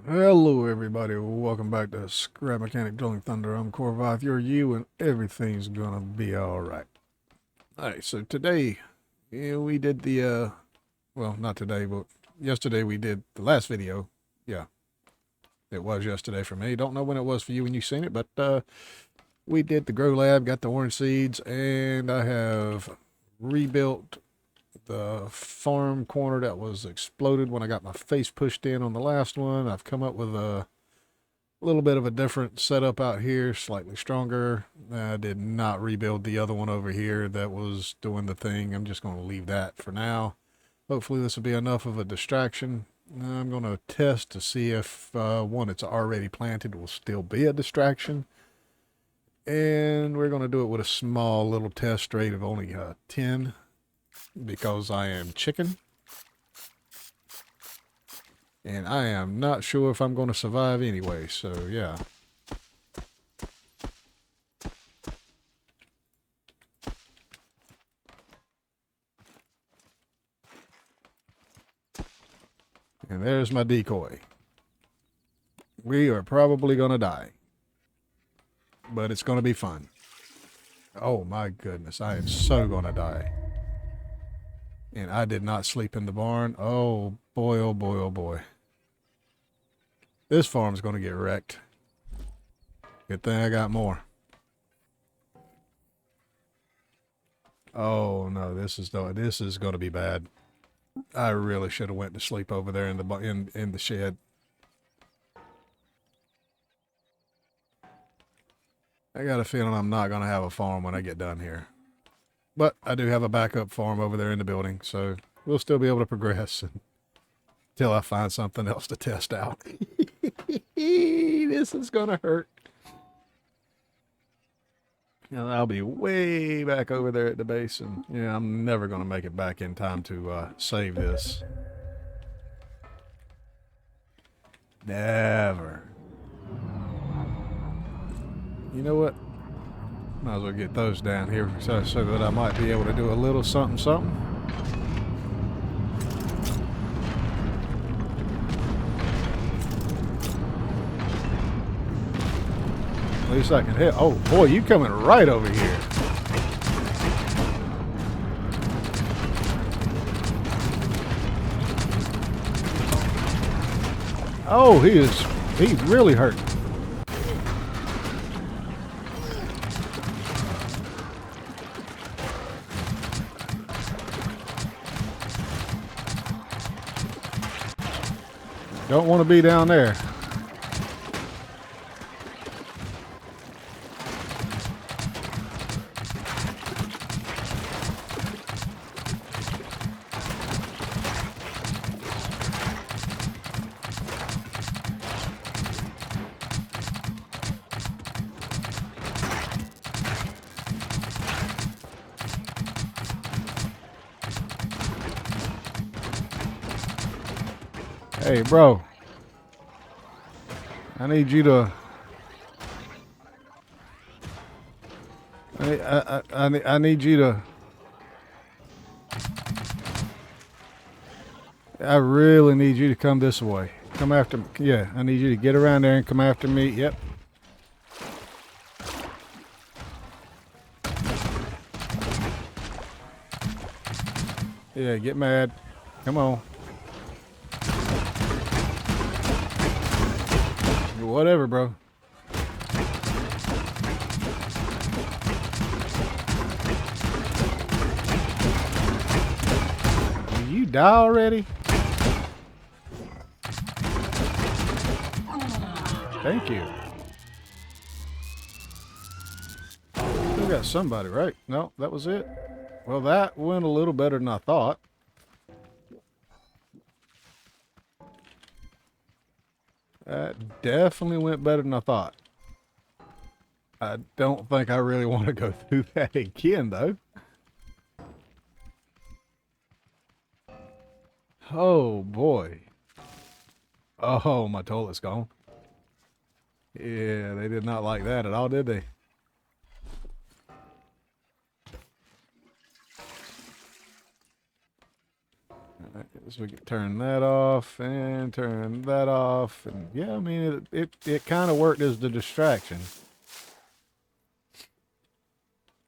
Hello, everybody. Welcome back to Scrap Mechanic Drilling Thunder. I'm Corvath, you're you, and everything's gonna be alright. Alright, so today, we did well, not today, but yesterday we did the last video. Yeah, it was yesterday for me. Don't know when it was for you when you seen it, but we did the Grow Lab, got the orange seeds, and I have rebuilt the farm corner that was exploded when I got my face pushed in on the last one. I've come up with a little bit of a different setup out here, slightly stronger. I did not rebuild the other one over here that was doing the thing. I'm just going to leave that for now. Hopefully this will be enough of a distraction. I'm going to test to see if one that's already planted will still be a distraction. And we're going to do it with a small little test rate of only 10 because I am chicken. And I am not sure if I'm going to survive anyway, so yeah. And there's my decoy. We are probably going to die. But it's going to be fun. Oh my goodness, I am so going to die. And I did not sleep in the barn. Oh boy, oh boy, oh boy. This farm's going to get wrecked. Good thing I got more. Oh no, this is going to be bad. I really should have went to sleep over there in the shed. I got a feeling I'm not going to have a farm when I get done here. But I do have a backup farm over there in the building, so we'll still be able to progress until I find something else to test out. This is going to hurt. And I'll be way back over there at the base, and yeah, I'm never going to make it back in time to save this. Never. You know what? Might as well get those down here so that I might be able to do a little something something. At least I can hit. Oh boy, you coming right over here. Oh, he's really hurt. Don't want to be down there. Hey, bro. I need you to. I need you to. I really need you to come this way. Come after me. Yeah, I need you to get around there and come after me. Yep. Yeah, get mad. Come on. Whatever, bro. Did you die already? Thank you. We got somebody, right? No, that was it. Well, that went a little better than I thought. That definitely went better than I thought. I don't think I really want to go through that again, though. Oh, boy. Oh, my toilet's gone. Yeah, they did not like that at all, did they? So we can turn that off and turn that off. And yeah, I mean, it kind of worked as the distraction.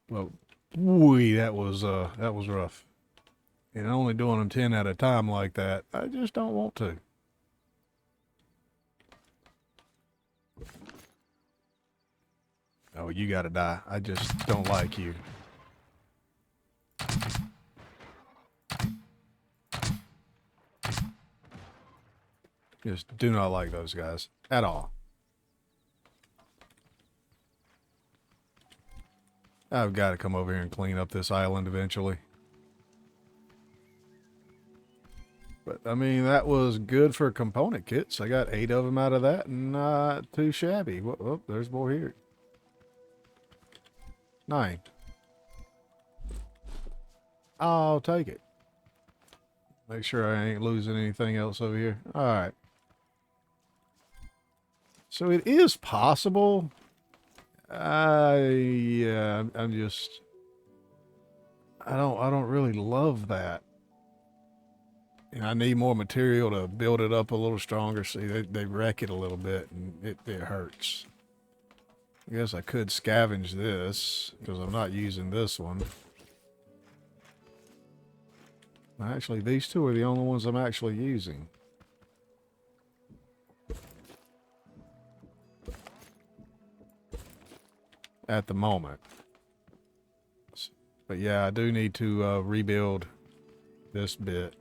Well, wee, that was rough. And only doing them 10 at a time like that, I just don't want to. Oh, you gotta die. I just don't like you. Just do not like those guys at all. I've got to come over here and clean up this island eventually. But, I mean, that was good for component kits. I got 8 of them out of that, and not too shabby. Oh, there's more here. 9. I'll take it. Make sure I ain't losing anything else over here. All right. So it is possible. Yeah, I'm just. I don't really love that. And I need more material to build it up a little stronger. See, they wreck it a little bit, and it hurts. I guess I could scavenge this because I'm not using this one. Actually, these 2 are the only ones I'm actually using. At the moment. But yeah, I do need to rebuild this bit.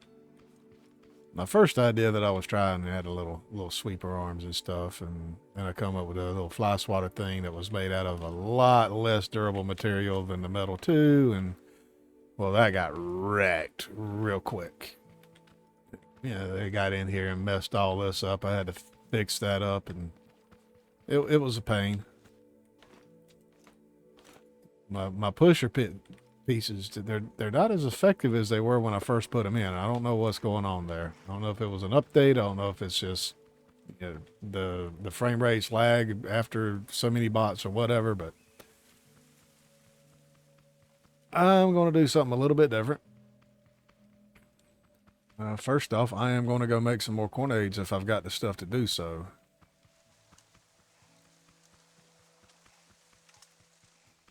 My first idea that I was trying had a little sweeper arms and stuff, and then I come up with a little fly swatter thing that was made out of a lot less durable material than the metal 2, and well, that got wrecked real quick. You know, they got in here and messed all this up. I had to fix that up, and it was a pain. My pusher pit pieces, they're not as effective as they were when I first put them in. I don't know what's going on there. I don't know if it was an update. I don't know if it's just, you know, the frame rates lag after so many bots or whatever, but I'm going to do something a little bit different. First off, I am going to go make some more cornades if I've got the stuff to do so.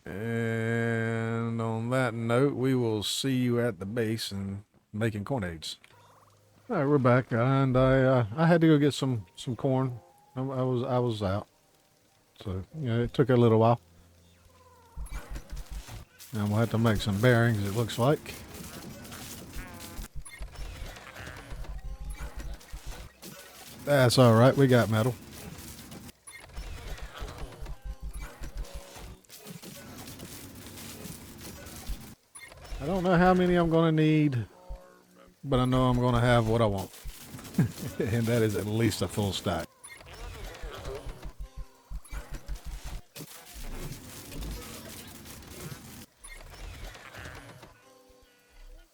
And on that note, we will see you at the base and making cornades. All right, we're back, and I had to go get some corn. I was out, so you know, it took a little while. And we'll have to make some bearings, it looks like. That's all right. We got metal. I don't know how many I'm going to need, but I know I'm going to have what I want. And that is at least a full stack.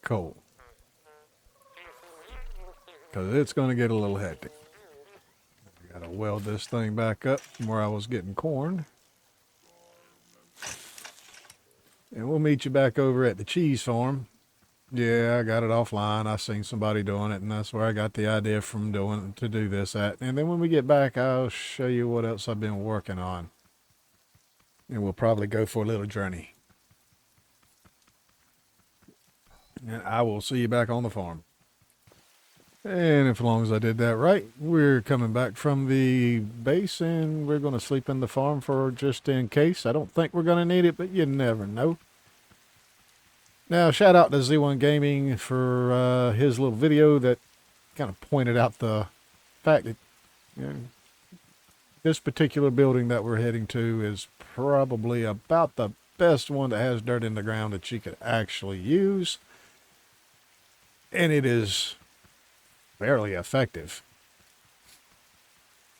Cool. Because it's going to get a little hectic. I got to weld this thing back up from where I was getting corn. And we'll meet you back over at the cheese farm. Yeah, I got it offline. I seen somebody doing it, and that's where I got the idea from to do this at. And then when we get back, I'll show you what else I've been working on. And we'll probably go for a little journey. And I will see you back on the farm. And as long as I did that right, we're coming back from the base, and we're going to sleep in the farm for just in case. I don't think we're going to need it, but you never know. Now, shout out to Z1 Gaming for his little video that kind of pointed out the fact that, you know, this particular building that we're heading to is probably about the best one that has dirt in the ground that you could actually use. And it is fairly effective.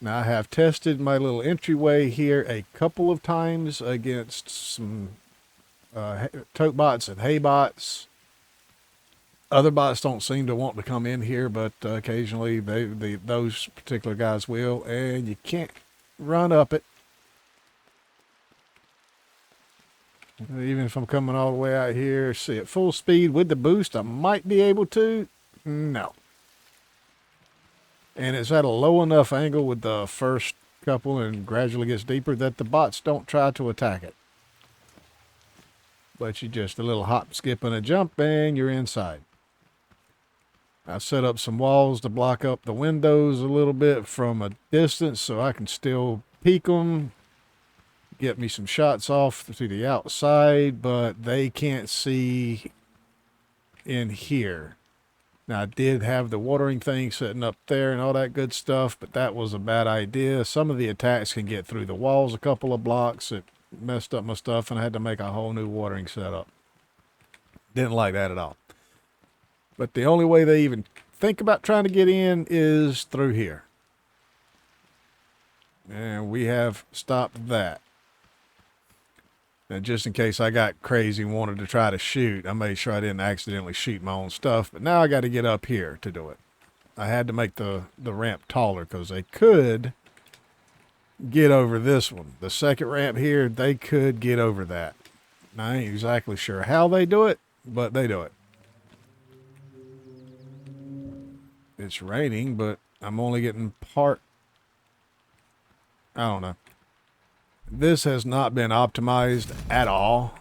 Now, I have tested my little entryway here a couple of times against some tote bots and hay bots. Other bots don't seem to want to come in here, but occasionally those particular guys will, and you can't run up it. Even if I'm coming all the way out here, see, at full speed with the boost, I might be able to. No. And it's at a low enough angle with the first couple and gradually gets deeper that the bots don't try to attack it. But you just a little hop, skip, and a jump, and you're inside. I set up some walls to block up the windows a little bit from a distance so I can still peek them, get me some shots off to the outside, but they can't see in here. Now, I did have the watering thing sitting up there and all that good stuff, but that was a bad idea. Some of the attacks can get through the walls a couple of blocks. It messed up my stuff, and I had to make a whole new watering setup. Didn't like that at all. But the only way they even think about trying to get in is through here. And we have stopped that. And just in case I got crazy and wanted to try to shoot, I made sure I didn't accidentally shoot my own stuff. But now I got to get up here to do it. I had to make the ramp taller because they could get over this one. The second ramp here, they could get over that. And I ain't exactly sure how they do it, but they do it. It's raining, but I'm only getting part. I don't know. This has not been optimized at all.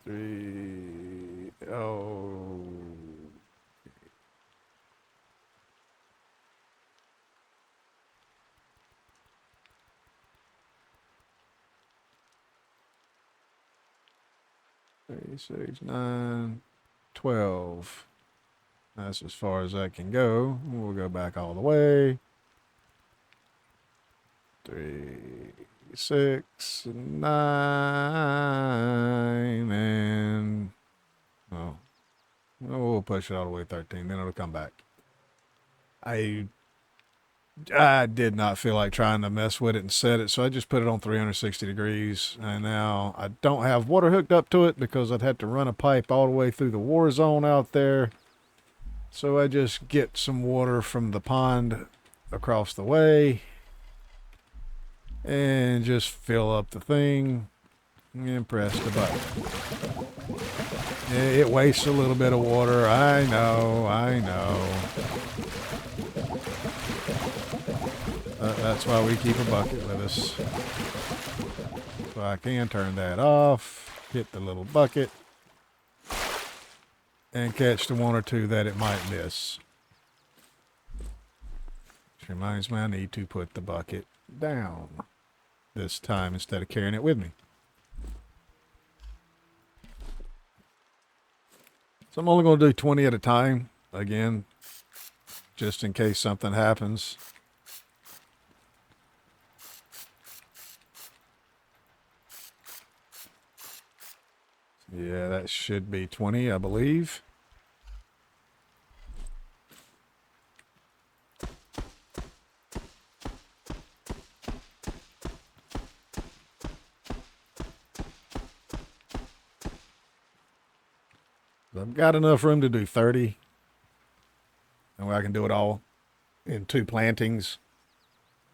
Oh. Three, 6, 9, 12. That's as far as I can go. We'll go back all the way. 3, 6, 9, and we'll push it all the way to 13. Then it'll come back. I did not feel like trying to mess with it and set it, so I just put it on 360 degrees. And now I don't have water hooked up to it because I'd had to run a pipe all the way through the war zone out there. So I just get some water from the pond across the way and just fill up the thing and press the button. It wastes a little bit of water. I know. That's why we keep a bucket with us. So I can turn that off, hit the little bucket, and catch the one or two that it might miss. Which reminds me I need to put the bucket down this time instead of carrying it with me. So I'm only going to do 20 at a time, again, just in case something happens. Yeah, that should be 20, I believe. I've got enough room to do 30. And I can do it all in 2 plantings.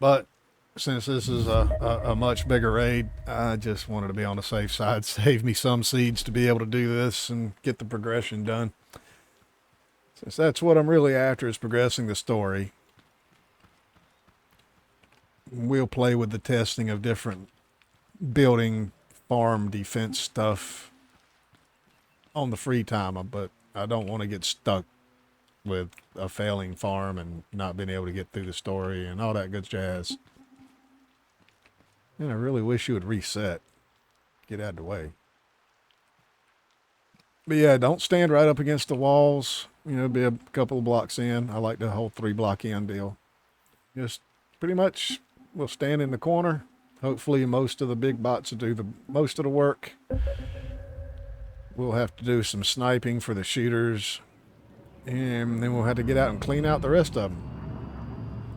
But since this is a much bigger raid, I just wanted to be on the safe side, save me some seeds to be able to do this and get the progression done. Since that's what I'm really after, is progressing the story. We'll play with the testing of different building, farm, defense stuff on the free time, but I don't want to get stuck with a failing farm and not being able to get through the story and all that good jazz. And I really wish you would reset. Get out of the way. But yeah, don't stand right up against the walls. You know, be a couple of blocks in. I like the whole 3-block in deal. Just pretty much we'll stand in the corner. Hopefully most of the big bots will do most of the work. We'll have to do some sniping for the shooters. And then we'll have to get out and clean out the rest of them.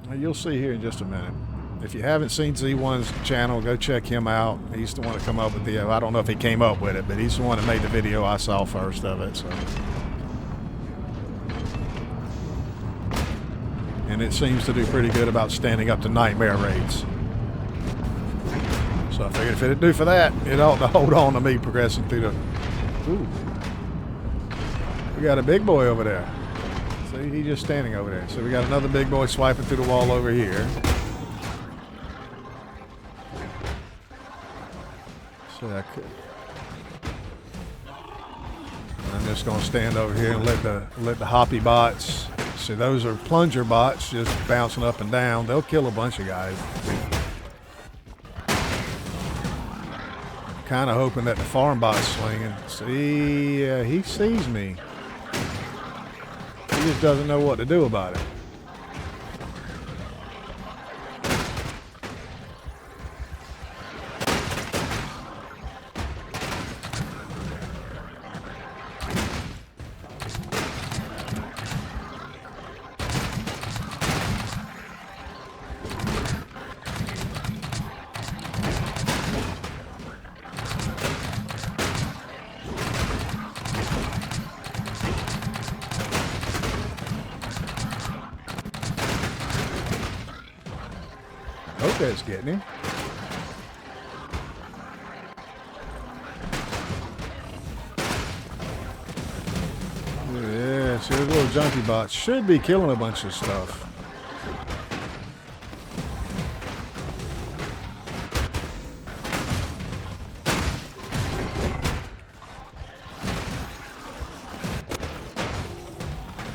Now, you'll see here in just a minute. If you haven't seen Z1's channel, go check him out. He's the one that come up with the, I don't know if he came up with it, but he's the one that made the video I saw first of it. So, and it seems to do pretty good about standing up to nightmare raids. So I figured if it'd do for that, it ought to hold on to me progressing through the... Ooh. We got a big boy over there. See, he's just standing over there. So we got another big boy swiping through the wall over here. So I could. I'm just going to stand over here and let the hoppy bots. See, those are plunger bots just bouncing up and down. They'll kill a bunch of guys. Kind of hoping that the farm bot's swinging. See, he sees me. He just doesn't know what to do about it. Hope that's getting him. Yeah, see, those little junkie bots should be killing a bunch of stuff.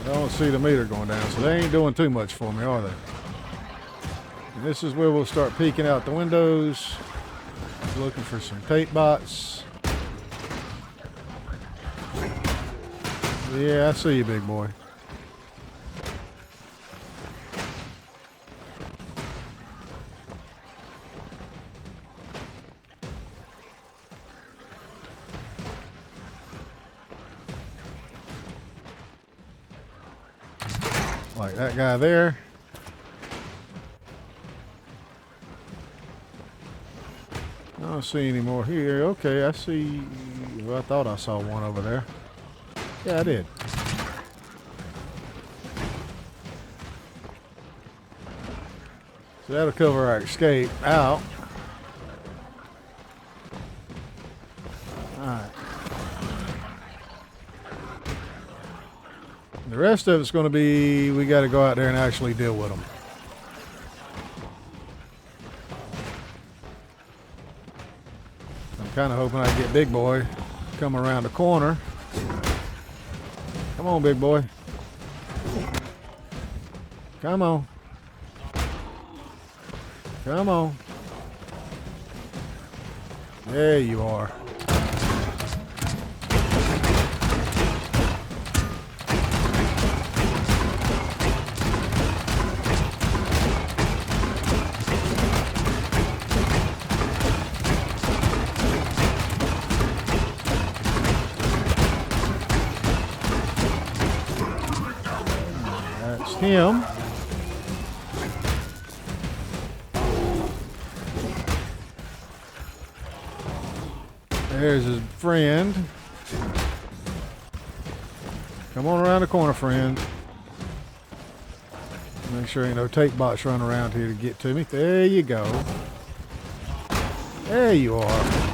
I don't see the meter going down, so they ain't doing too much for me, are they? And this is where we'll start peeking out the windows, looking for some tape bots. Yeah, I see you, big boy. Like that guy there. I don't see any more here. Okay, I see. Well, I thought I saw one over there. Yeah, I did. So that'll cover our escape out. Alright. The rest of it's going to be, we got to go out there and actually deal with them. I'm kind of hoping I get big boy come around the corner. Come on, big boy. Come on. Come on. There you are. That's him. There's his friend. Come on around the corner, friend. Make sure ain't no tape bots running around here to get to me. There you go. There you are.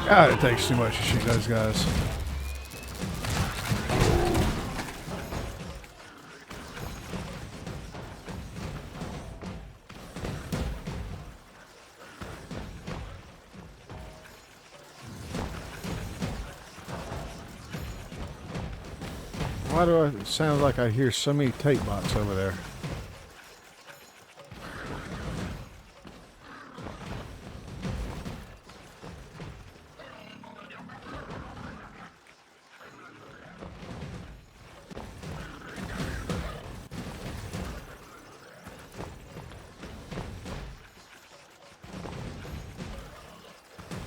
God, it takes too much to shoot those guys. Why do it sound like I hear so many tape bots over there?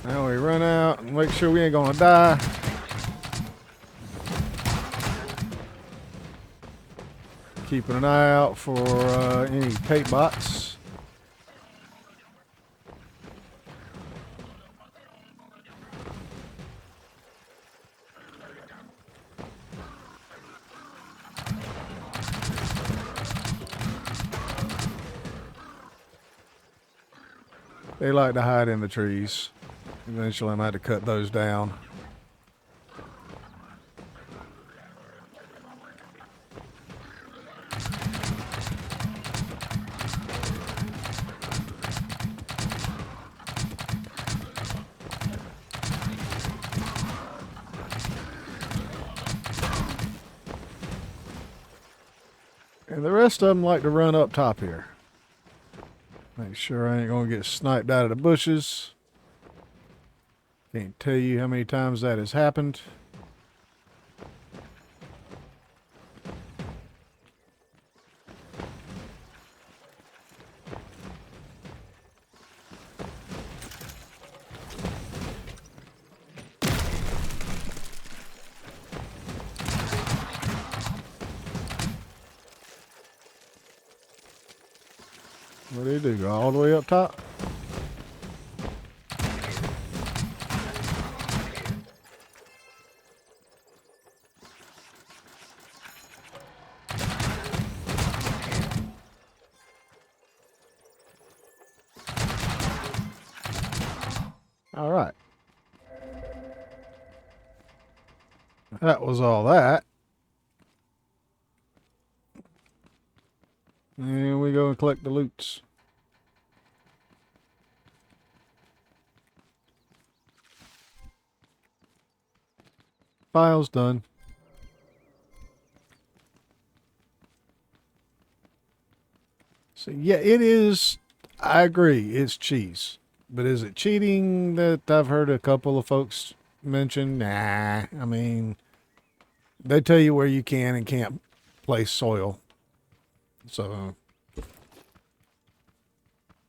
Now we run out and make sure we ain't gonna die. Keeping an eye out for any tape bots. They like to hide in the trees. Eventually I'm going to have to cut those down. And the rest of them like to run up top here. Make sure I ain't going to get sniped out of the bushes. Can't tell you how many times that has happened. What do you do? Go all the way up top? All right. That was all that. And we go and collect the loots. File's done. So yeah, it is. I agree. It's cheese. But is it cheating that I've heard a couple of folks mention? Nah. I mean, they tell you where you can and can't place soil. So,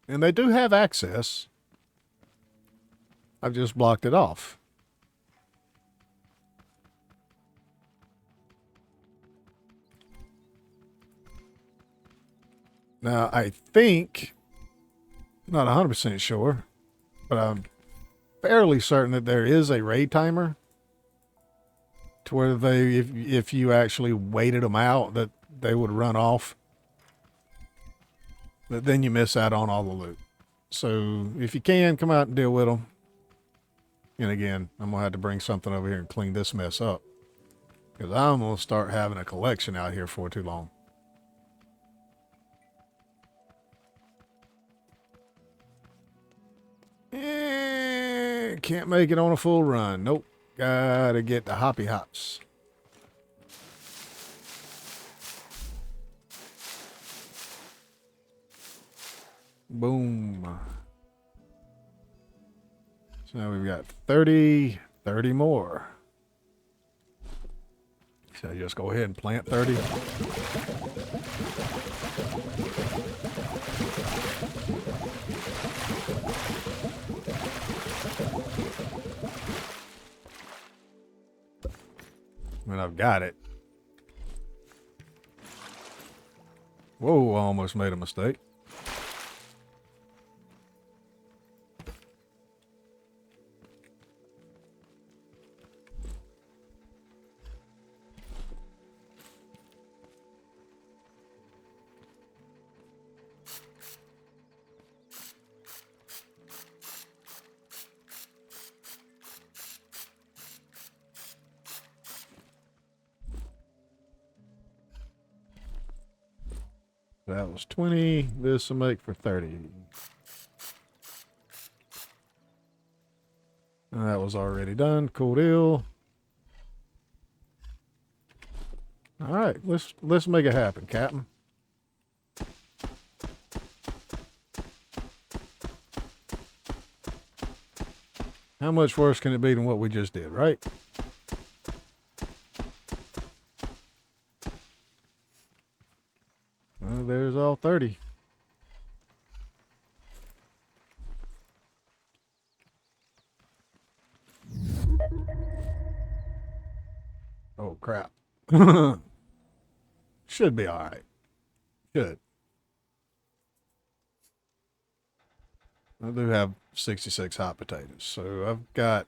and they do have access. I've just blocked it off. Now, I think, not 100% sure, but I'm fairly certain that there is a raid timer to where they, if you actually waited them out, that they would run off. But then you miss out on all the loot. So if you can, come out and deal with them. And again, I'm going to have to bring something over here and clean this mess up. Because I'm going to start having a collection out here for too long. Can't make it on a full run. Nope. Gotta get the hoppy hops. Boom. So now we've got 30 more. So just go ahead and plant 30. And I've got it. Whoa, I almost made a mistake. That was 20. This will make for 30. And that was already done. Cool deal. All right, let's make it happen, Captain. How much worse can it be than what we just did, right? Well, there's all 30. Oh, crap. Should be all right. Should. I do have 66 hot potatoes, so I've got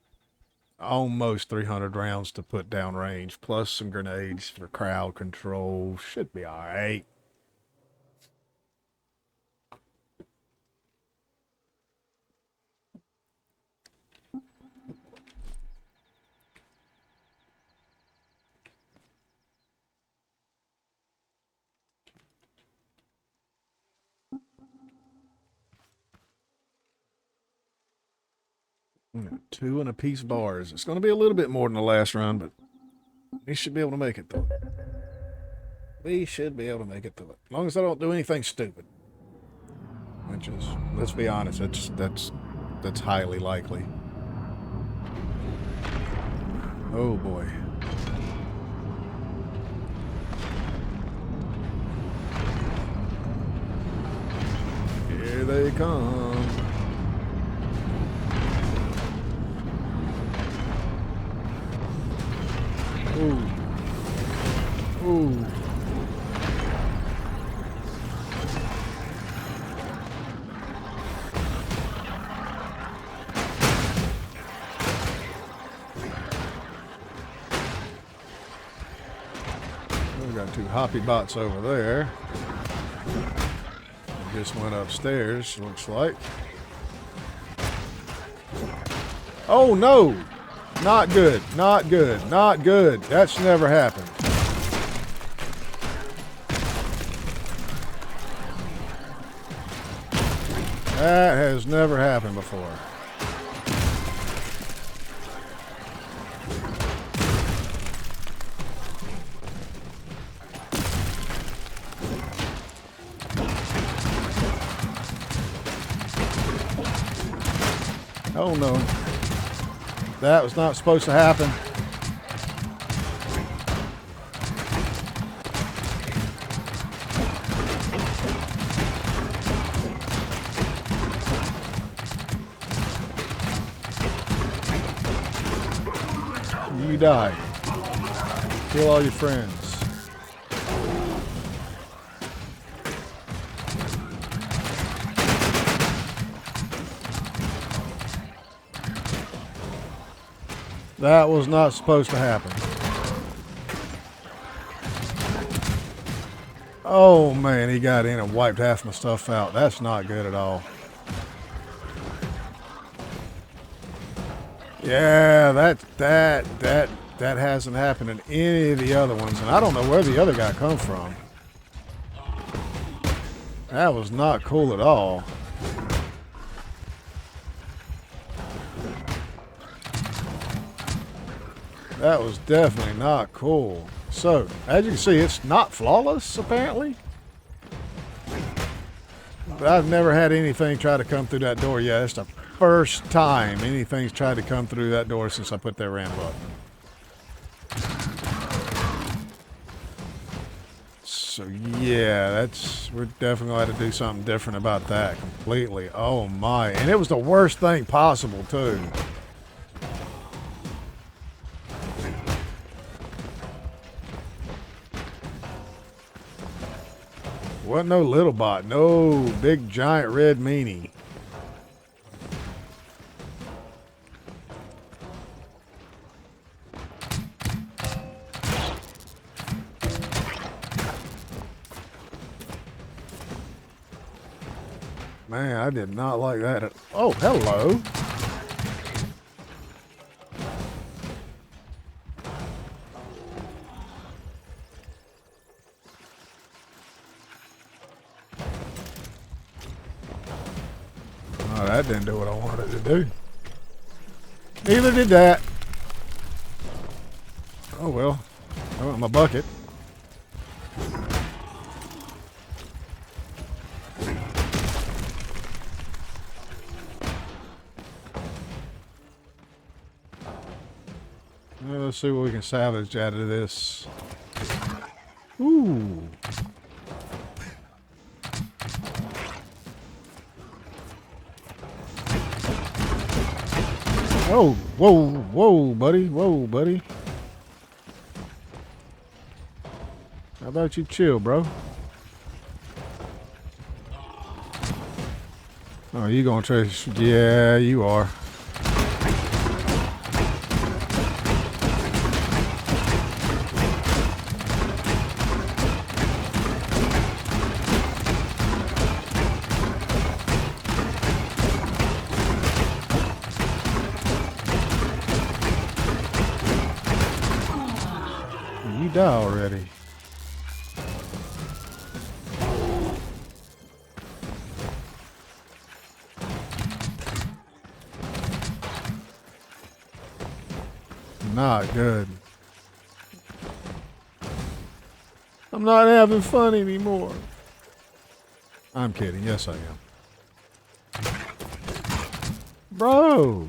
almost 300 rounds to put down range, plus some grenades for crowd control. Should be all right. 2 and a piece bars. It's going to be a little bit more than the last run, but we should be able to make it through it. We should be able to make it through it. As long as I don't do anything stupid. Which is, let's be honest, that's highly likely. Oh boy. Here they come. Ooh. Ooh. We got 2 hoppy bots over there. Just went upstairs, looks like. Oh no! Not good, not good, not good. That's never happened. That has never happened before. Oh no. That was not supposed to happen. You die. Kill all your friends. That was not supposed to happen. Oh man, he got in and wiped half my stuff out. That's not good at all. Yeah, that hasn't happened in any of the other ones, and I don't know where the other guy come from. That was not cool at all. That was definitely not cool. So, as you can see, it's not flawless, apparently. But I've never had anything try to come through that door yet. It's the first time anything's tried to come through that door since I put that ramp up. So, yeah, we're definitely going to have to do something different about that completely. Oh, my. And it was the worst thing possible, too. Wasn't no little bot, no big giant red meanie. Man, I did not like that. Oh, hello. Oh, that didn't do what I wanted it to do. Neither did that. Oh well. I want my bucket. Well, let's see what we can salvage out of this. Ooh. Oh, whoa, whoa, buddy. Whoa, buddy. How about you chill, bro? Oh, you gonna try? Yeah, you are. You die already. not good. I'm not having fun anymore. I'm kidding. Yes, I am. Bro.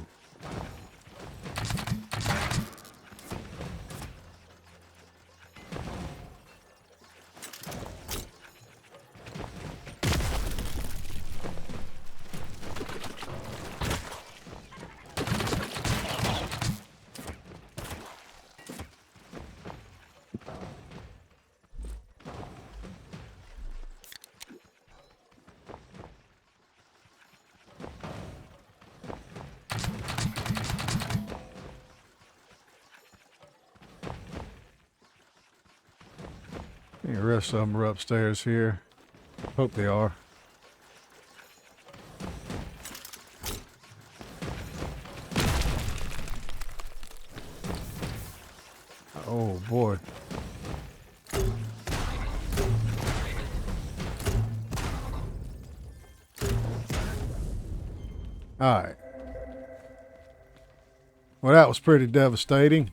The rest of them are upstairs here. Hope they are. Oh boy. Alright. Well, that was pretty devastating.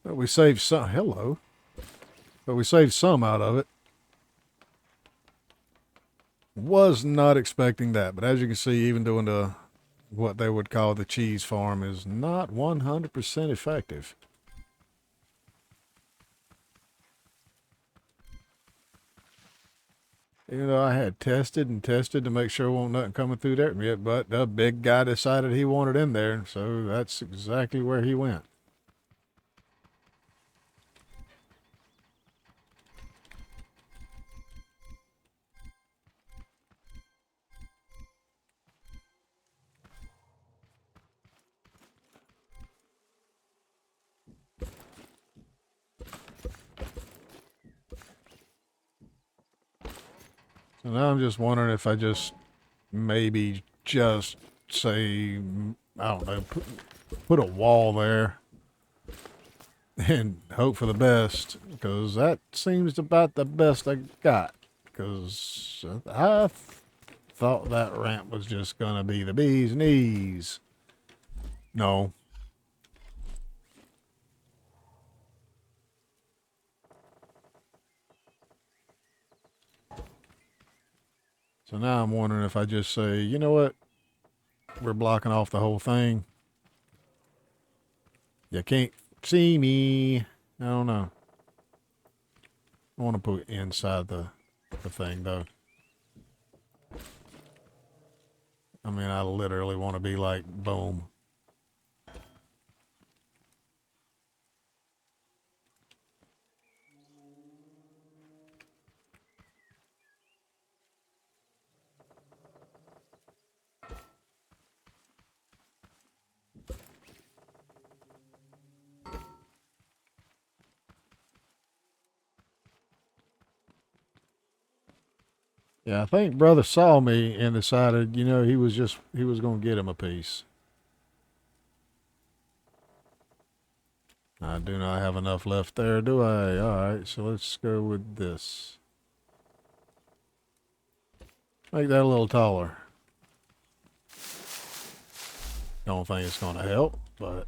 But we saved some. Hello. But we saved some out of it. Was not expecting that. But as you can see, even doing the what they would call the cheese farm is not 100% effective. Even though I had tested and tested to make sure there wasn't nothing coming through there yet, but the big guy decided he wanted in there, so that's exactly where he went. So now I'm just wondering if I just maybe just say, I don't know, put a wall there and hope for the best, because that seems about the best I got, because I thought that ramp was just going to be the bee's knees. No. So now I'm wondering if I just say, you know what? We're blocking off the whole thing. You can't see me. I don't know. I want to put it inside the thing, though. I mean, I literally want to be like, boom. Yeah, I think brother saw me and decided, you know, he was going to get him a piece. I do not have enough left there, do I? All right, so let's go with this. Make that a little taller. Don't think it's going to help, but...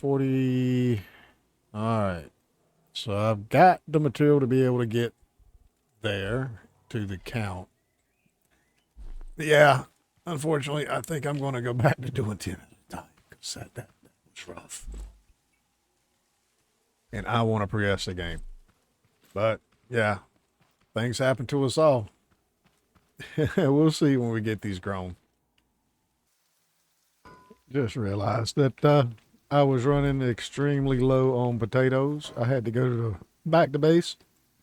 $40. All right. So I've got the material to be able to get there to the count. Yeah, unfortunately, I think I'm going to go back to doing 10 at a time because that was rough. And I want to progress the game. But, yeah, things happen to us all. We'll see when we get these grown. Just realized that I was running extremely low on potatoes. I had to go to the back to base.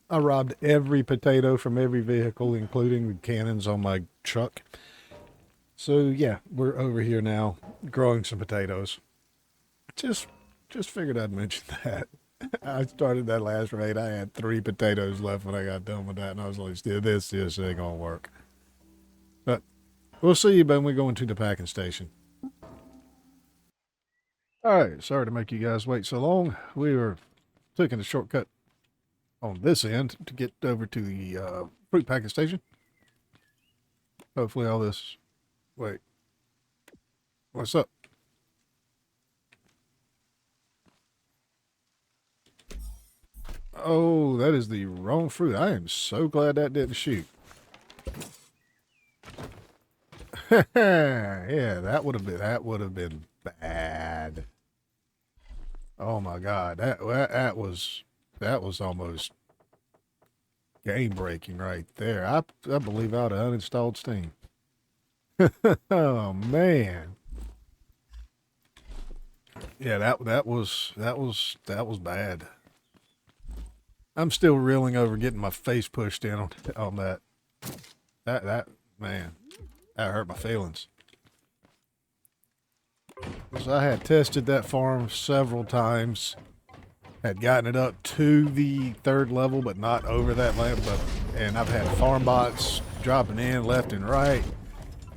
I robbed every potato from every vehicle, including the cannons on my truck. So yeah, we're over here now growing some potatoes. Just figured I'd mention that. I started that last raid. I had 3 potatoes left when I got done with that, and I was like, this just ain't gonna work. But we'll see you when we go into the packing station. All right, sorry to make you guys wait so long. We were taking a shortcut on this end to get over to the fruit packing station. Hopefully all this... Wait. What's up? Oh, that is the wrong fruit. I am so glad that didn't shoot. Yeah, that would have been bad. Oh my God, that was almost game breaking right there. I believe I'd have uninstalled Steam. Oh man. Yeah, that was bad. I'm still reeling over getting my face pushed in on that. That man, that hurt my feelings. Because I had tested that farm several times, had gotten it up to the 3rd level, but not over that level. And I've had farm bots dropping in left and right.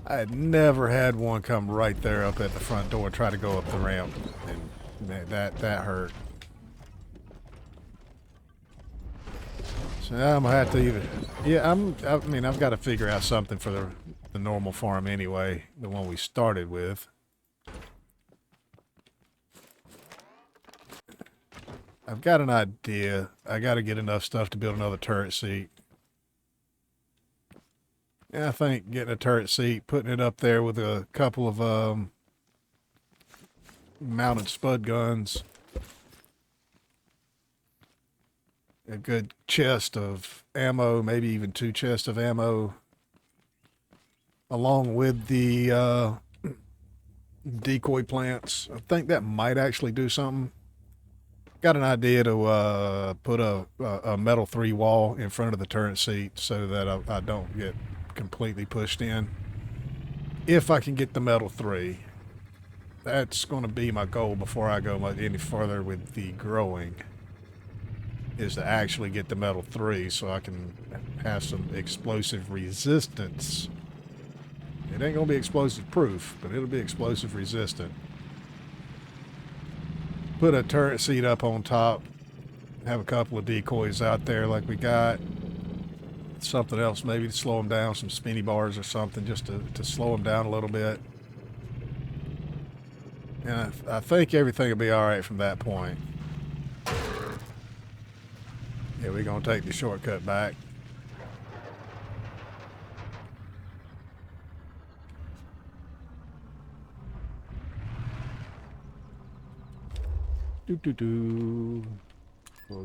I had never had one come right there up at the front door and try to go up the ramp, and man, that hurt. So now I'm gonna have to either, yeah, I mean, I've got to figure out something for the normal farm anyway, the one we started with. I've got an idea. I got to get enough stuff to build another turret seat. Yeah, I think getting a turret seat, putting it up there with a couple of mounted spud guns, a good chest of ammo, maybe even 2 chests of ammo, along with the decoy plants. I think that might actually do something. Got an idea to put a metal 3 wall in front of the turret seat so that I don't get completely pushed in. If I can get the metal 3, that's going to be my goal before I go any further with the growing, is to actually get the metal 3 so I can have some explosive resistance. It ain't going to be explosive proof, but it'll be explosive resistant. Put a turret seat up on top, have a couple of decoys out there like we got. Something else maybe to slow them down, some spinny bars or something just to slow them down a little bit. And I think everything will be alright from that point. Yeah, we're going to take the shortcut back. Go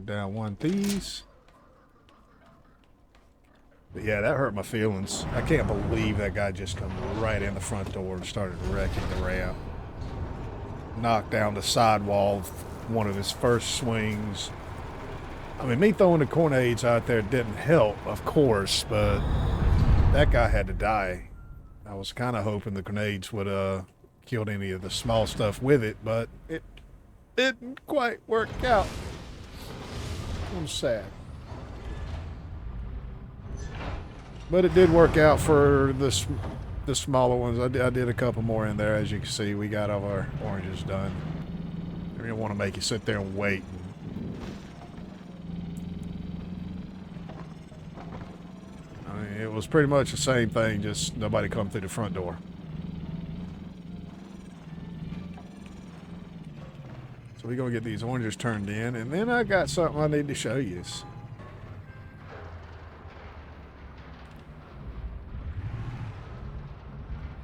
down one of these. But yeah, that hurt my feelings. I can't believe that guy just come right in the front door and started wrecking the ramp. Knocked down the sidewall one of his first swings. I mean, me throwing the grenades out there didn't help, of course, but that guy had to die. I was kind of hoping the grenades would killed any of the small stuff with it, but it didn't quite work out. I'm sad. But it did work out for the smaller ones. I did a couple more in there. As you can see, we got all our oranges done. I didn't want to make you sit there and wait. I mean, it was pretty much the same thing, just nobody come through the front door. So we're going to get these oranges turned in, and then I got something I need to show you.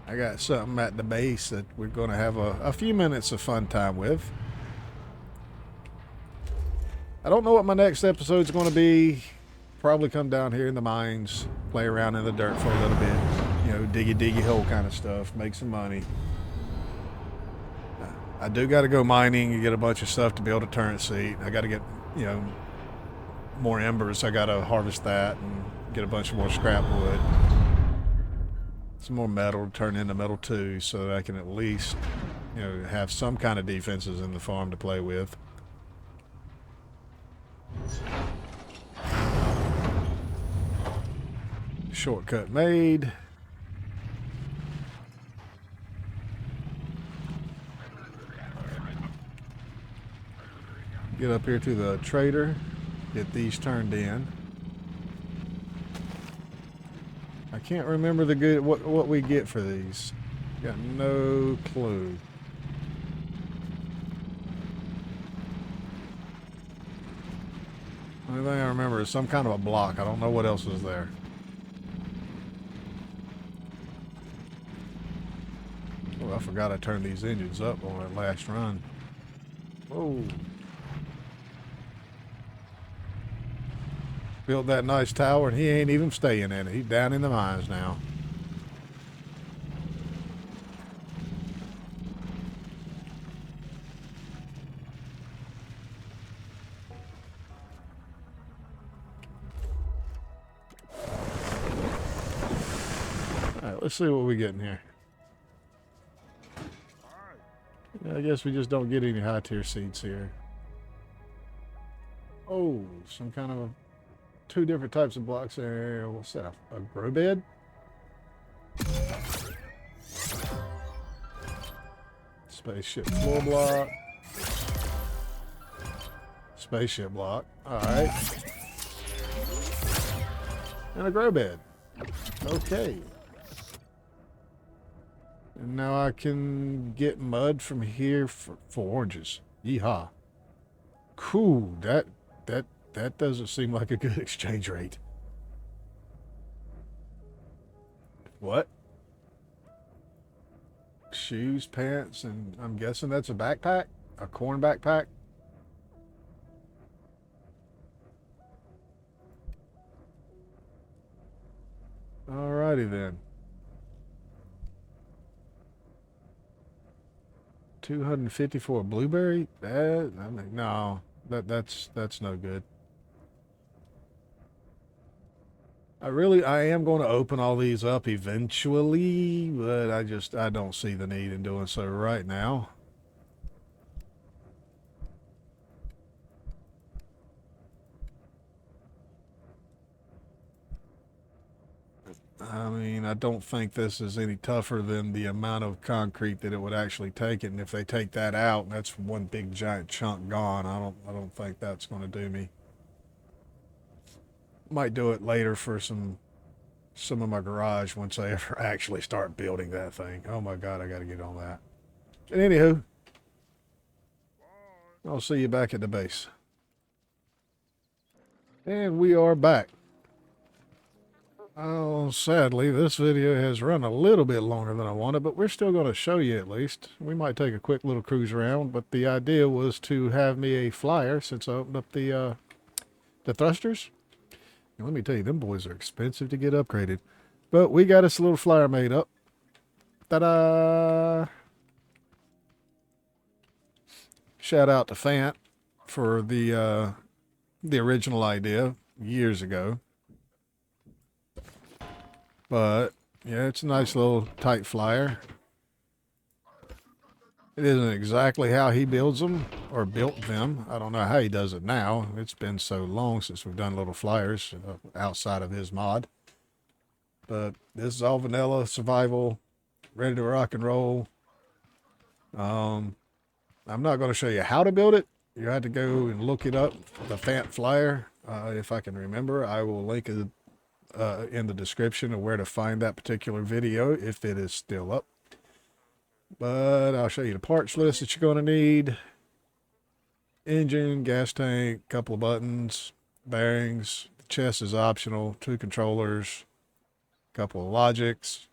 I got something at the base that we're going to have a few minutes of fun time with. I don't know what my next episode's going to be. Probably come down here in the mines, play around in the dirt for a little bit. You know, diggy hole kind of stuff, make some money. I do got to go mining and get a bunch of stuff to build a turret seat. I got to get, you know, more embers. I got to harvest that and get a bunch of more scrap wood. Some more metal to turn into metal 2 so that I can at least, you know, have some kind of defenses in the farm to play with. Shortcut made. Get up here to the trader. Get these turned in. I can't remember what we get for these. Got no clue. Only thing I remember is some kind of a block. I don't know what else is there. Oh, I forgot I turned these engines up on that last run. Whoa. Built that nice tower and he ain't even staying in it. He's down in the mines now. Alright, let's see what we get in here. I guess we just don't get any high tier seeds here. Oh, some kind of two different types of blocks there. What's that? A grow bed? Spaceship floor block. Spaceship block. Alright. And a grow bed. Okay. And now I can get mud from here for oranges. Yeehaw. Cool. That doesn't seem like a good exchange rate. What? Shoes, pants, and I'm guessing that's a backpack? A corn backpack? Alrighty then. 250 for a blueberry? I mean, no, that's no good. I am going to open all these up eventually, but I don't see the need in doing so right now. I mean, I don't think this is any tougher than the amount of concrete that it would actually take it. And if they take that out, that's one big giant chunk gone. I don't think that's going to do me. Might do it later for some of my garage once I ever actually start building that thing. Oh my God, I got to get on that. And anywho, I'll see you back at the base. And we are back. Oh, sadly, this video has run a little bit longer than I wanted, but we're still going to show you at least. We might take a quick little cruise around, but the idea was to have me a flyer since I opened up the thrusters. And let me tell you, them boys are expensive to get upgraded. But we got us a little flyer made up. Ta-da! Shout out to Fant for the original idea years ago. But, yeah, it's a nice little tight flyer. It isn't exactly how he builds them, or built them. I don't know how he does it now. It's been so long since we've done little flyers outside of his mod. But this is all vanilla, survival, ready to rock and roll. I'm not going to show you how to build it. You have to go and look it up, the Fant flyer. If I can remember, I will link it in the description of where to find that particular video if it is still up. But I'll show you the parts list that you're going to need. Engine, gas tank, couple of buttons, bearings. The chest is optional. 2 controllers, couple of logics.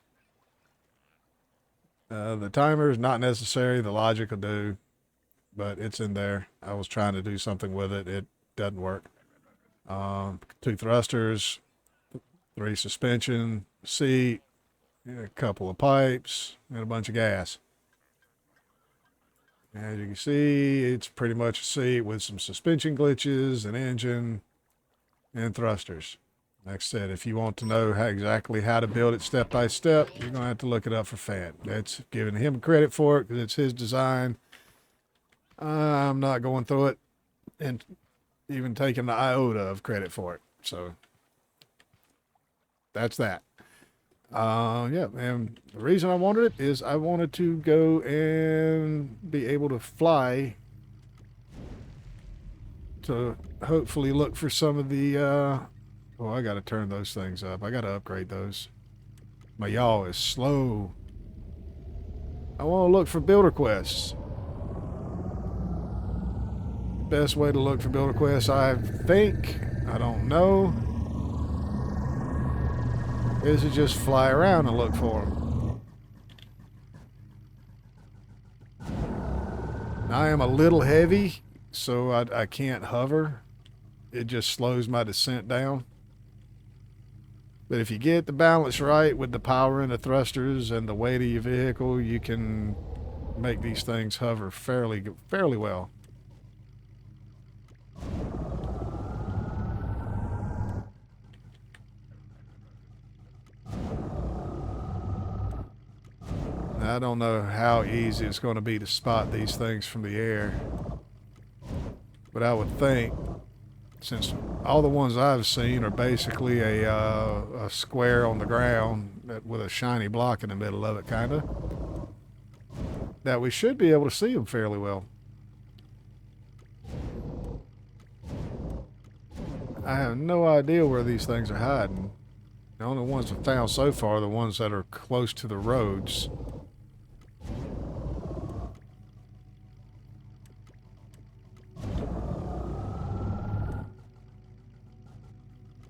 The timer is not necessary. The logic will do, but it's in there. I was trying to do something with it. It doesn't work. 2 thrusters, 3 suspension, seat, a couple of pipes, and a bunch of gas. As you can see, it's pretty much a seat with some suspension glitches, an engine, and thrusters. Like I said, if you want to know exactly how to build it step by step, you're going to have to look it up for Fant. That's giving him credit for it because it's his design. I'm not going through it and even taking the iota of credit for it. So that's that. Yeah, and the reason I wanted it is I wanted to go and be able to fly to hopefully look for some of the, oh, I gotta turn those things up. I gotta upgrade those. My yaw is slow. I want to look for builder quests. Best way to look for builder quests, I think, I don't know, is to just fly around and look for them. I am a little heavy, so I can't hover. It just slows my descent down. But if you get the balance right with the power and the thrusters and the weight of your vehicle, you can make these things hover fairly well. I don't know how easy it's going to be to spot these things from the air, but I would think, since all the ones I've seen are basically a square on the ground with a shiny block in the middle of it, kind of, that we should be able to see them fairly well. I have no idea where these things are hiding. The only ones I've found so far are the ones that are close to the roads.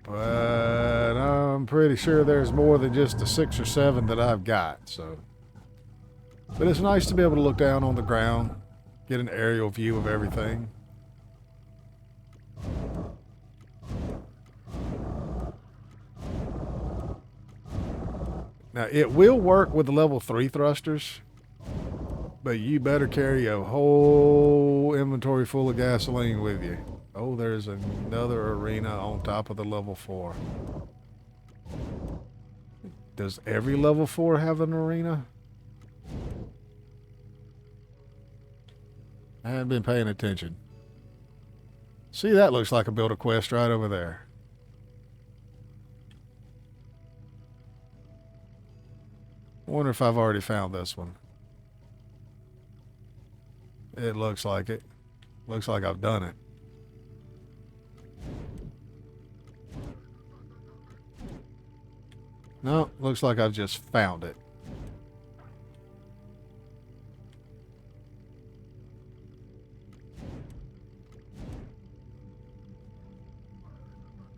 But I'm pretty sure there's more than just the 6 or 7 that I've got, so. But it's nice to be able to look down on the ground, get an aerial view of everything. Now, it will work with the level 3 thrusters, but you better carry a whole inventory full of gasoline with you. Oh, there's another arena on top of the level 4. Does every level 4 have an arena? I haven't been paying attention. See, that looks like a builder quest right over there. I wonder if I've already found this one. It looks like it. Looks like I've done it. No, looks like I've just found it.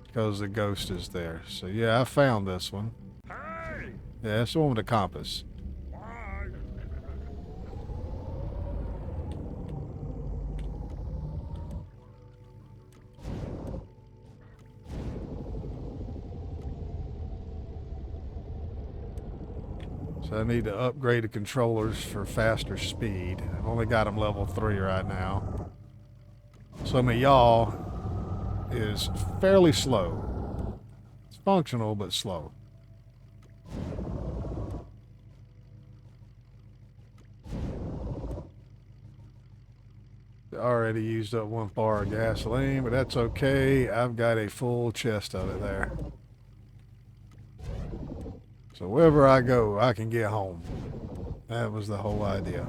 Because the ghost is there. So yeah, I found this one. Yeah, it's the one with the compass. So I need to upgrade the controllers for faster speed. I've only got them level 3 right now. So my yaw is fairly slow. It's functional, but slow. Already used up 1 bar of gasoline, but that's okay. I've got a full chest of it there. So wherever I go, I can get home. That was the whole idea.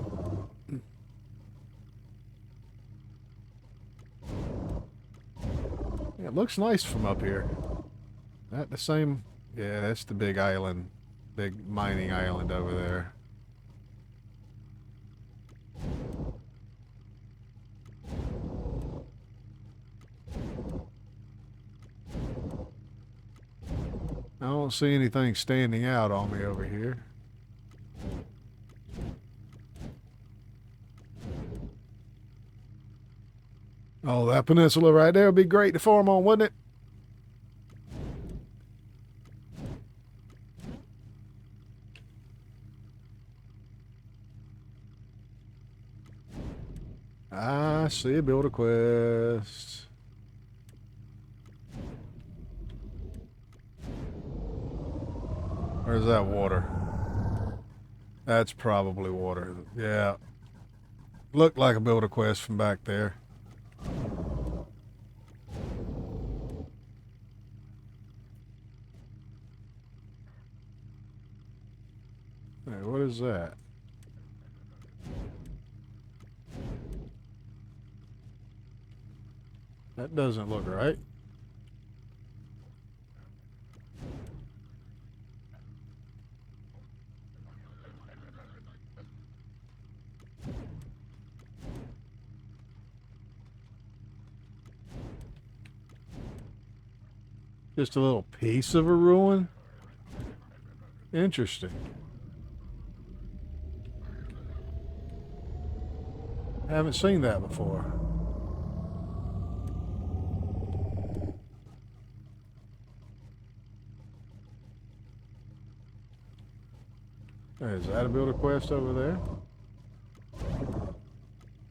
Yeah, it looks nice from up here. That the same? Yeah, that's the big island. Big mining island over there. I don't see anything standing out on me over here. Oh, that peninsula right there would be great to farm on, wouldn't it? I see a builder quest. Where's that water? That's probably water. Yeah. Looked like a builder quest from back there. Hey, what is that? That doesn't look right. Just a little piece of a ruin? Interesting. Haven't seen that before. Is that a builder quest over there?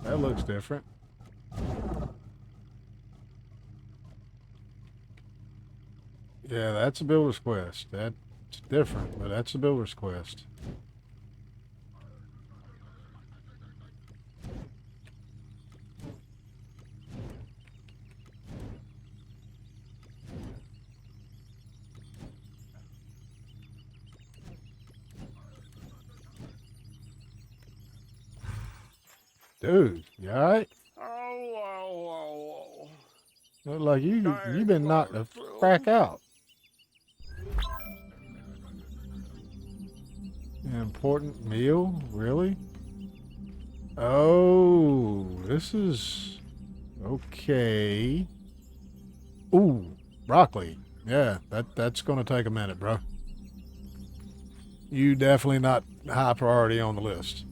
That looks different. Yeah, that's a builder's quest. That's different, but that's a builder's quest. Dude, you alright? Look like you've been knocked the crack out. An important meal? Really? Oh, this is okay. Ooh, broccoli. Yeah, that's gonna take a minute, bro. You definitely not high priority on the list.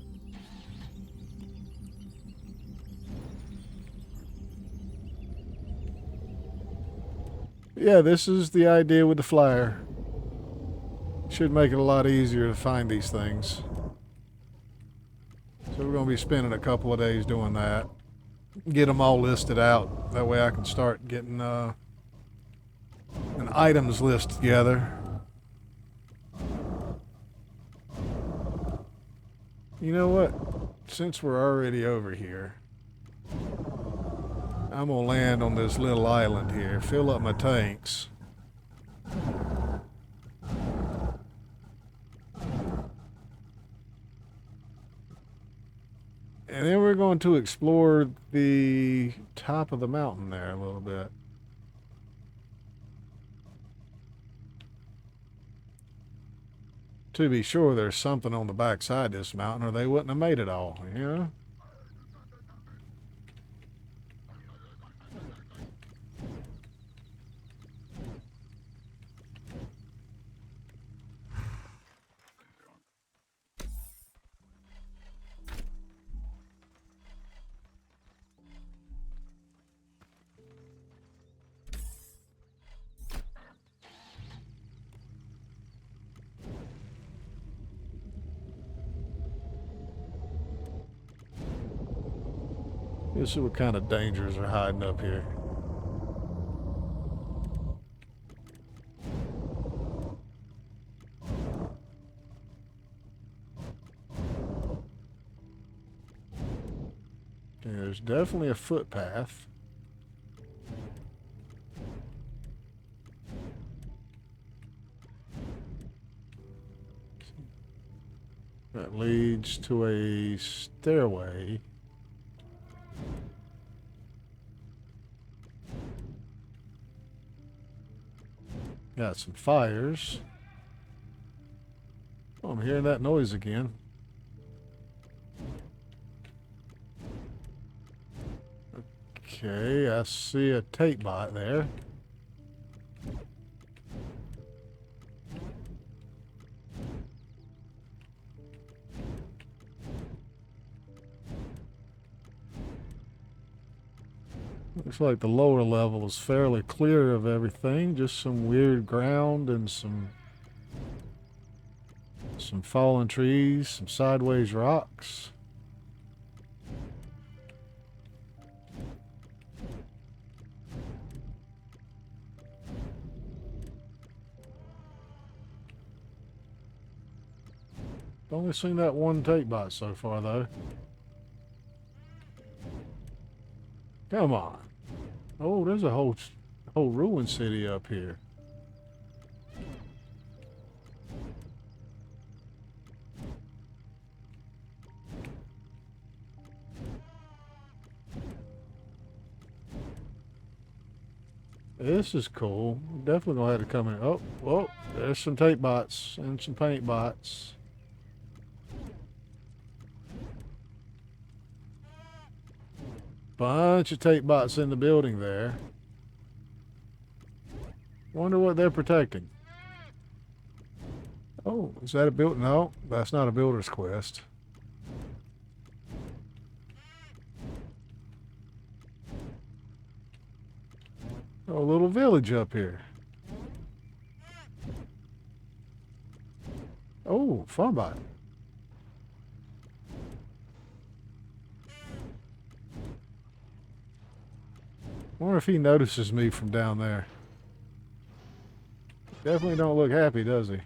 Yeah, this is the idea with the flyer. Should make it a lot easier to find these things. So we're going to be spending a couple of days doing that. Get them all listed out. That way I can start getting an items list together. You know what? Since we're already over here, I'm going to land on this little island here, fill up my tanks. And then we're going to explore the top of the mountain there a little bit. To be sure, there's something on the backside of this mountain, or they wouldn't have made it all, you know? Let's see what kind of dangers are hiding up here. There's definitely a footpath. That leads to a stairway. Got some fires. Oh, I'm hearing that noise again. Okay, I see a tape bot there. Looks like the lower level is fairly clear of everything. Just some weird ground and some fallen trees, some sideways rocks. Only seen that one tape bot so far, though. Come on. Oh, there's a whole ruined city up here. This is cool. Definitely gonna have to come in. Oh, whoa, there's some tape bots and some paint bots. Bunch of tape bots in the building there. Wonder what they're protecting. Oh, is that a build? No, that's not a builder's quest. Oh, a little village up here. Oh, Farbot. Wonder if he notices me from down there. Definitely don't look happy, does he?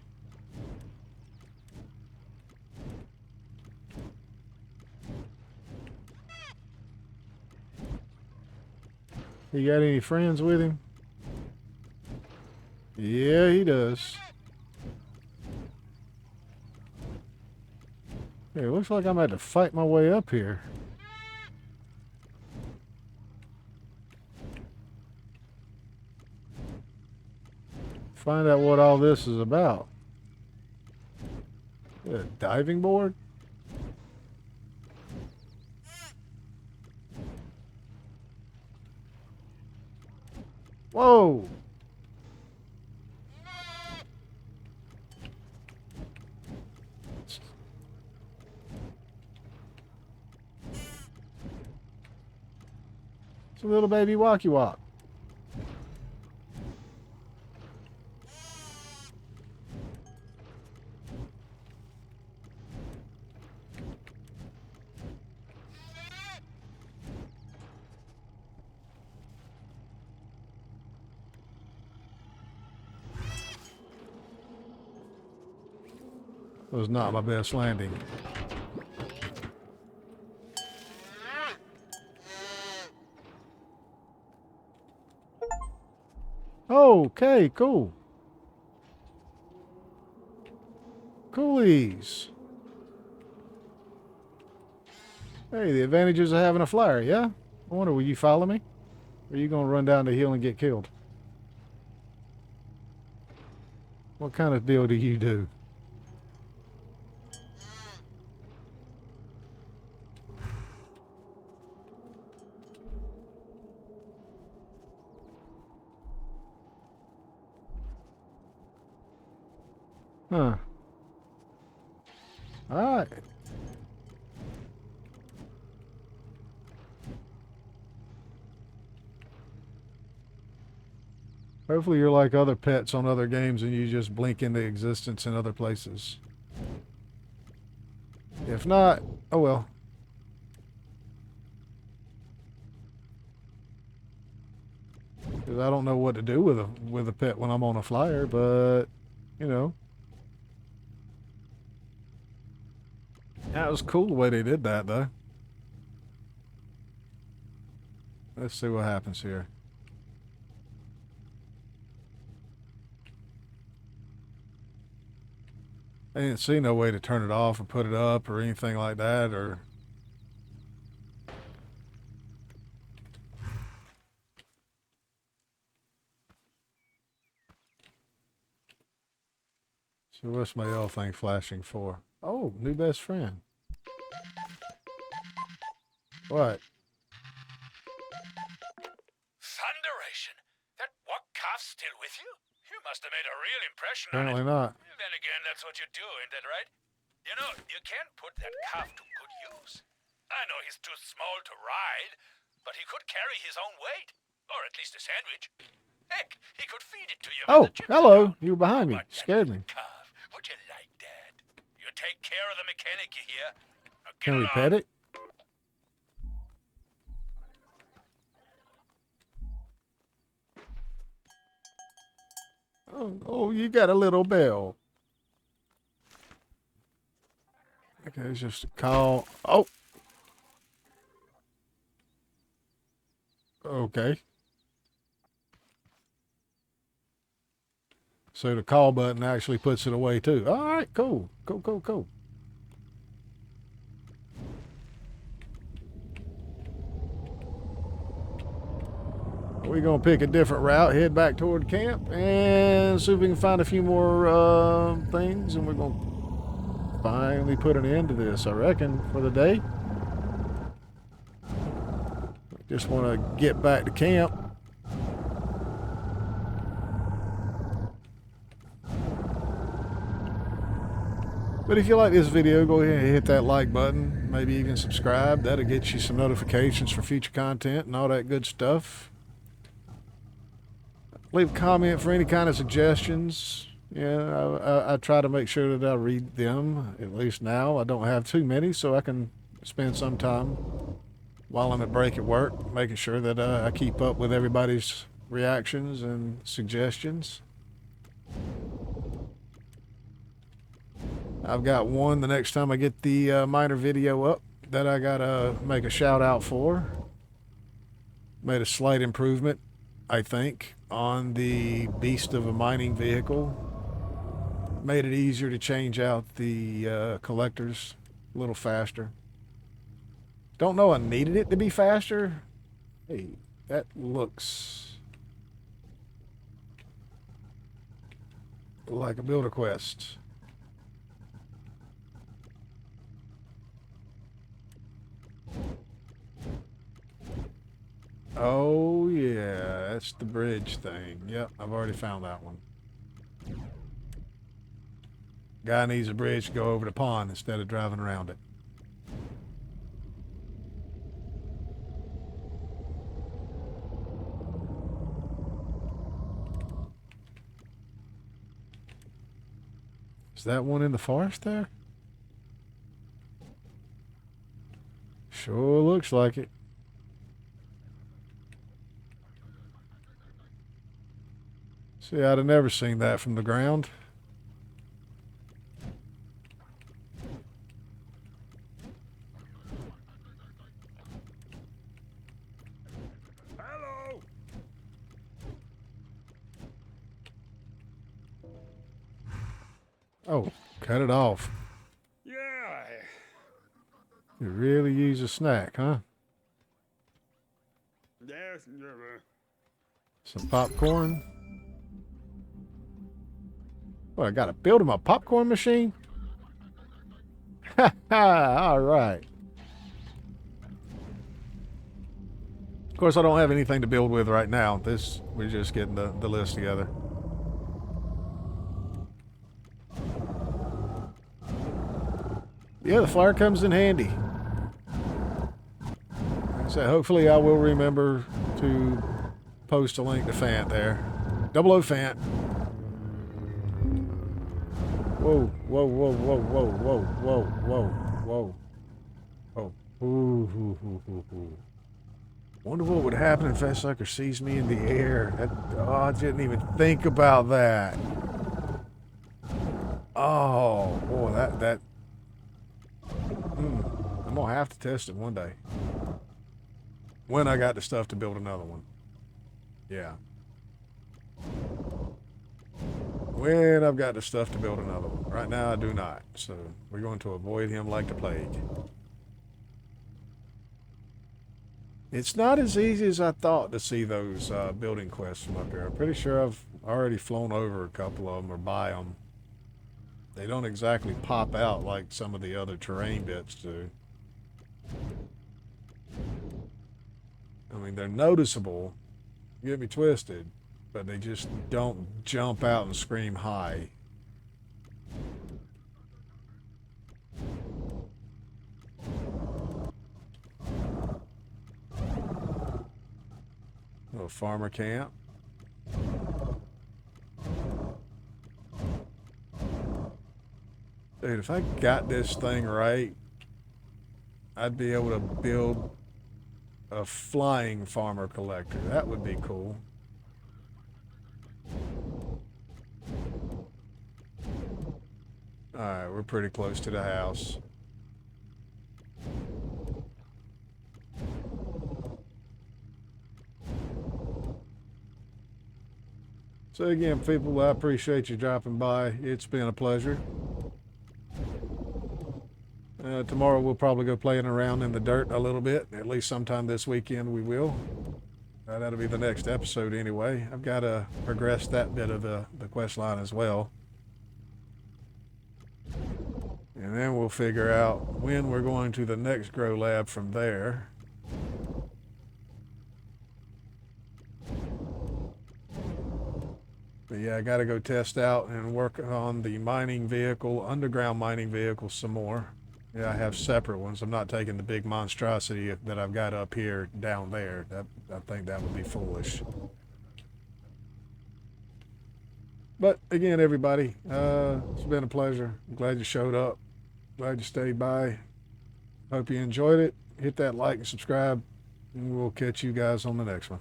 He got any friends with him? Yeah, he does. Hey, it looks like I'm going to have to fight my way up here. Find out what all this is about. A diving board? Whoa! It's a little baby walkie walk. Was not my best landing. Okay, cool. Coolies. Hey, the advantages of having a flyer, yeah? I wonder, will you follow me? Or are you going to run down the hill and get killed? What kind of deal do you do? Huh. Alright. Hopefully you're like other pets on other games and you just blink into existence in other places. If not, oh well. Because I don't know what to do with a pet when I'm on a flyer, but you know. That was cool the way they did that, though. Let's see what happens here. I didn't see no way to turn it off or put it up or anything like that, or... So what's my L thing flashing for? Oh, new best friend. What? Thunderation! That walk calf's still with you? You must have made a real impression Apparently on it. not. Then again, that's what you do, ain't that right? You know, you can put that calf to good use. I know he's too small to ride, but he could carry his own weight. Or at least a sandwich. Heck, he could feed it to you. Oh, hello. You were behind me. Scared me. Calf. Would you like that? You take care of the mechanic, you hear? Now get Can we along. pet it? Oh, you got a little bell. Okay, it's just a call. Oh. Okay. So the call button actually puts it away too. All right, cool. Cool. we're going to pick a different route, head back toward camp, and see if we can find a few more things, and we're going to finally put an end to this, I reckon, for the day. Just want to get back to camp. But if you like this video, go ahead and hit that like button. Maybe even subscribe. That'll get you some notifications for future content and all that good stuff. Leave a comment for any kind of suggestions. Yeah, I try to make sure that I read them, at least now. I don't have too many, so I can spend some time while I'm at break at work, making sure that I keep up with everybody's reactions and suggestions. I've got one the next time I get the miner video up that I gotta make a shout out for. Made a slight improvement, I think, on the beast of a mining vehicle. Made it easier to change out the collectors a little faster. Don't know I needed it to be faster. Hey, that looks like a builder quest. Oh yeah, that's the bridge thing. Yep, I've already found that one. Guy needs a bridge to go over the pond instead of driving around it. Is that one in the forest there? Sure looks like it. See, I'd have never seen that from the ground. Hello. Oh, cut it off. Yeah. You really use a snack, huh? Yes. Some popcorn. What, I got to build him a popcorn machine? Ha ha, all right. Of course, I don't have anything to build with right now. We're just getting the list together. Yeah, the flyer comes in handy. Like I said, hopefully I will remember to post a link to Fant there. 00 Fant. Whoa, whoa, whoa, whoa, whoa, whoa, whoa, whoa, whoa. Oh. Ooh, ooh, ooh, ooh, ooh. Wonder what would happen if that sucker sees me in the air. I didn't even think about that. Oh, boy, that. I'm gonna have to test it one day. When I got the stuff to build another one. Yeah. When I've got the stuff to build another one. Right now I do not. So we're going to avoid him like the plague. It's not as easy as I thought to see those building quests from up here. I'm pretty sure I've already flown over a couple of them or by them. They don't exactly pop out like some of the other terrain bits do. I mean, they're noticeable. Get me twisted. But they just don't jump out and scream hi. Little farmer camp. Dude, if I got this thing right, I'd be able to build a flying farmer collector. That would be cool. Alright, we're pretty close to the house. So again, people, I appreciate you dropping by. It's been a pleasure. Tomorrow we'll probably go playing around in the dirt a little bit. At least sometime this weekend we will. That'll be the next episode anyway. I've got to progress that bit of the quest line as well. And then we'll figure out when we're going to the next grow lab from there. But yeah, I got to go test out and work on the mining vehicle, underground mining vehicle some more. Yeah, I have separate ones. I'm not taking the big monstrosity that I've got up here down there. I think that would be foolish. But again, everybody, it's been a pleasure. I'm glad you showed up. Glad you stayed by. Hope you enjoyed it. Hit that like and subscribe, and we'll catch you guys on the next one.